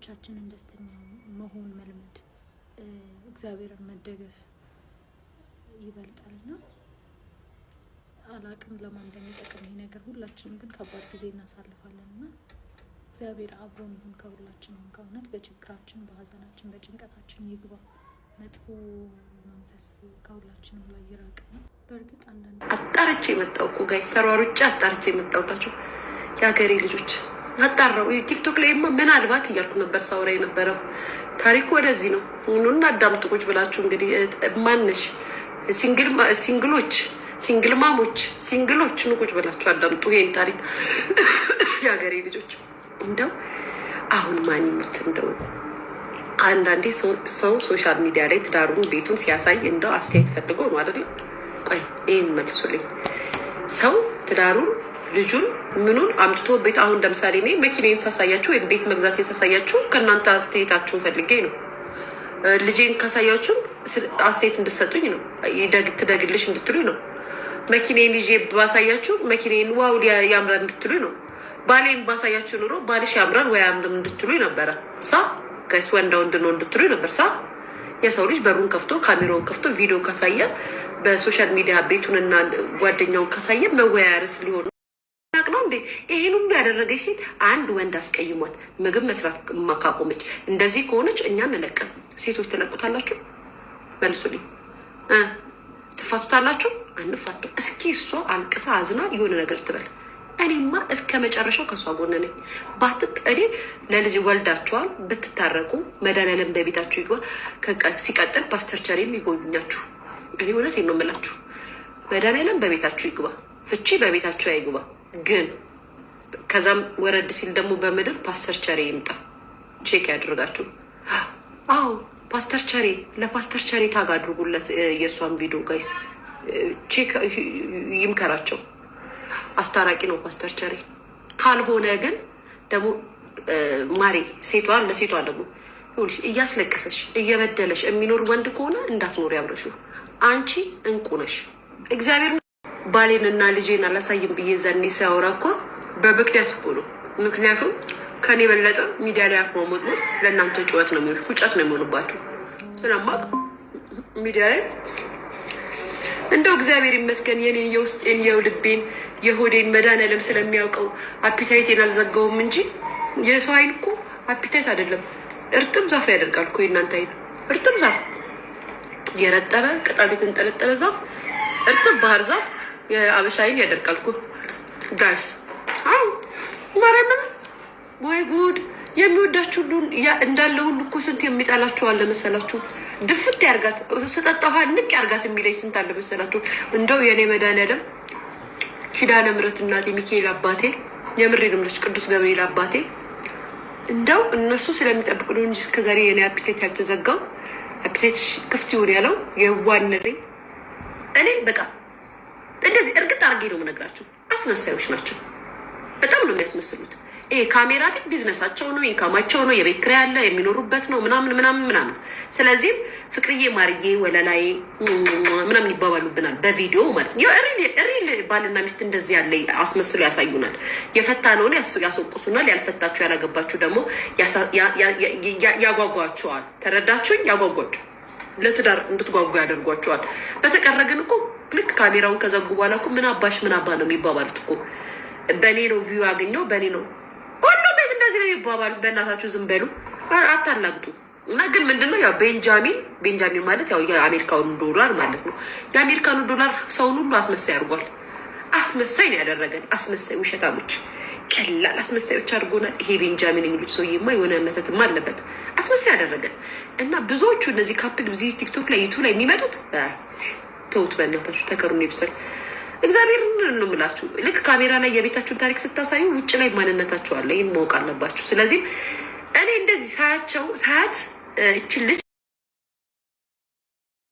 ብቻችንን ደስተኛ መሆን መልመድ፣ እግዚአብሔርን መደገፍ ይበልጣልና አላቅም ለማን እንደሚጠቅም ይሄ ነገር። ሁላችንም ግን ከባድ ጊዜ እናሳልፋለን እና እግዚአብሔር አብሮን ይሁን ከሁላችንም። ከእውነት በችግራችን፣ በሀዘናችን፣ በጭንቀታችን ይግባ። መጥፎ መንፈስ ከሁላችንም ላይ ይራቅ ነው። በእርግጥ አንዳንድ አጣርቼ የመጣው እኮ ጋይ ሰሯሩጫ አጣርቼ የመጣውላችሁ የሀገሬ ልጆች አጣራው። ቲክቶክ ላይማ ምናልባት እያልኩ ነበር ሳውራ የነበረው። ታሪኩ ወደዚህ ነው። ሁኑና አዳምጡ ቁጭ ብላችሁ። እንግዲህ ማነሽ ሲንግሎች፣ ሲንግል ማሞች፣ ሲንግሎች ኑ ቁጭ ብላችሁ አዳምጡ ይሄን ታሪክ የሀገሬ ልጆች። እንደው አሁን ማን ይሙት እንደው አንዳንዴ ሰው ሶሻል ሚዲያ ላይ ትዳሩን ቤቱን ሲያሳይ እንደው አስተያየት ፈልጎ ነው አይደለም? ቆይ ይሄን መልሱልኝ። ሰው ትዳሩን ልጁን ምኑን አምጥቶ ቤት አሁን ለምሳሌ እኔ መኪናዬን ሳሳያችሁ ወይም ቤት መግዛት ሳሳያችሁ ከእናንተ አስተያየታችሁን ፈልጌ ነው። ልጄን ካሳያችሁ አስተያየት እንድትሰጡኝ ነው። ትደግልሽ እንድትሉኝ ነው። መኪናዬን ይዤ ባሳያችሁ መኪናዬን ዋው ያምራል እንድትሉኝ ነው። ባሌን ባሳያችሁ ኑሮ ባልሽ ያምራል ወይ አያምርም እንድትሉኝ ነበረ። ሳ ጋይስ ወንዳ ወንድ ነው እንድትሉኝ ነበር። ሳ የሰው ልጅ በሩን ከፍቶ ካሜራውን ከፍቶ ቪዲዮ ካሳየ በሶሻል ሚዲያ ቤቱንና ጓደኛውን ካሳየ መወያያ ርዕስ ሊሆን ነው እንዴ? ይሄን ሁሉ ያደረገች ሴት አንድ ወንድ አስቀይሟት ምግብ መስራት ካቆመች እንደዚህ ከሆነች እኛ እንለቀም። ሴቶች ትለቁታላችሁ? መልሱልኝ። ትፋቱታላችሁ? አንፋቱ። እስኪ እሷ አልቅሳ አዝና የሆነ ነገር ትበል። እኔማ እስከ መጨረሻው ከእሷ ጎን ነኝ። እኔ ለልጅ ወልዳችኋል፣ ብትታረቁ መድኃኒዓለም በቤታችሁ ይግባ። ሲቀጥል ፓስተር ቸሬም ይጎብኛችሁ። እኔ እውነቴን ነው የምላችሁ። መድኃኒዓለም በቤታችሁ ይግባ፣ ፍቺ በቤታችሁ አይግባ። ግን ከዛም ወረድ ሲል ደግሞ በምድር ፓስተር ቸሬ ይምጣ፣ ቼክ ያድርጋችሁ። አዎ ፓስተር ቸሬ፣ ለፓስተር ቸሬ ታግ አድርጉለት የእሷን ቪዲዮ ጋይስ፣ ቼክ ይምከራቸው። አስታራቂ ነው ፓስተር ቸሬ። ካልሆነ ግን ደግሞ ማሬ ሴቷን ለሴቷ ደግሞ እያስለቀሰሽ እየበደለሽ የሚኖር ወንድ ከሆነ እንዳትኖር ያብረሹ። አንቺ እንቁ ነሽ። እግዚአብሔር ባሌንና ልጄን አላሳይም ብዬ ዘኔ ሲያወራ እኮ በምክንያት እኮ ነው። ምክንያቱም ከኔ የበለጠ ሚዲያ ላይ አፍ ማሞጥሞጥ ለእናንተ ጩኸት ነው የሚሆን፣ ፉጨት ነው የሚሆንባችሁ። ስለማቅ ሚዲያ ላይ እንደው እግዚአብሔር ይመስገን የኔን የውስጤን የልቤን የሆዴን መድኃኒዓለም ስለሚያውቀው አፒታይቴን አልዘጋውም እንጂ የሰው አይን እኮ አፒታይት አይደለም እርጥብ ዛፍ ያደርጋል እኮ። የእናንተ አይን እርጥብ ዛፍ፣ የረጠበ ቅጠሉ የተንጠለጠለ ዛፍ፣ እርጥብ ባህር ዛፍ የአበሻ አይን ያደርጋል እኮ ጋይስ። አዎ ማረም ወይ ጉድ! የሚወዳችሁ ሁሉ እንዳለ ሁሉ እኮ ስንት የሚጠላችሁ አለ መሰላችሁ? ድፍት ያርጋት ስጠጣ ውሃ ንቅ ያርጋት የሚለኝ ስንት አለ መሰላችሁ? እንደው የኔ መድኃኒዓለም ኪዳነ ምሕረት እናቴ ሚካኤል አባቴ የምሬን እምልሽ ቅዱስ ገብርኤል አባቴ እንደው እነሱ ስለሚጠብቅ ነው እንጂ እስከዛሬ የኔ አፒቴት ያልተዘጋው አፒቴት ክፍት ይሁን ያለው የዋነት እኔ በቃ እንደዚህ እርግጥ አድርጌ ነው የምነግራችሁ። አስመሳዮች ናቸው። በጣም ነው የሚያስመስሉት። ይሄ ካሜራ ፊት ቢዝነሳቸው ነው፣ ኢንካማቸው ነው፣ የቤት ኪራይ ያለ የሚኖሩበት ነው ምናምን ምናምን ምናምን። ስለዚህም ፍቅርዬ፣ ማርዬ፣ ወለላይ ምናምን ይባባሉብናል በቪዲዮ ማለት ነው። ሪል ባልና ሚስት እንደዚህ ያለ አስመስለው ያሳዩናል። የፈታነውን ያስወቅሱናል። ያልፈታችሁ ያላገባችሁ ደግሞ ያጓጓቸዋል። ተረዳችሁኝ? ያጓጓችሁ ለትዳር እንድትጓጉ ያደርጓቸዋል። በተቀረ ግን እኮ ልክ ካሜራውን ከዘጉ በኋላ እኮ ምን አባሽ ምን አባ ነው የሚባባሉት እኮ። በእኔ ነው ቪው ያገኘው በእኔ ነው ሁሉ ቤት እንደዚህ ነው የሚባባሉት። በእናታችሁ ዝም በሉ፣ አታላግጡ። እና ግን ምንድነው ያው ቤንጃሚን ማለት ያው የአሜሪካውን ዶላር ማለት ነው። የአሜሪካኑ ዶላር ሰውን ሁሉ አስመሳይ አድርጓል። አስመሳይ ነው ያደረገን። አስመሳይ ውሸታሞች፣ ቀላል አስመሳዮች አድርጎናል። ይሄ ቤንጃሚን የሚሉት ሰውዬማ የሆነ መተትማ አለበት። አስመሳይ ያደረገን እና ብዙዎቹ እነዚህ ካፕል ብዙ ቲክቶክ ላይ ዩቱብ ላይ የሚመጡት ተውት በእናታችሁ፣ ተከሩን ይብሰል። እግዚአብሔር ነው የምላችሁ። ልክ ካሜራ ላይ የቤታችሁን ታሪክ ስታሳዩ ውጭ ላይ ማንነታችሁ አለ። ይህን ማወቅ አለባችሁ። ስለዚህ እኔ እንደዚህ ሳያት እችን ልጅ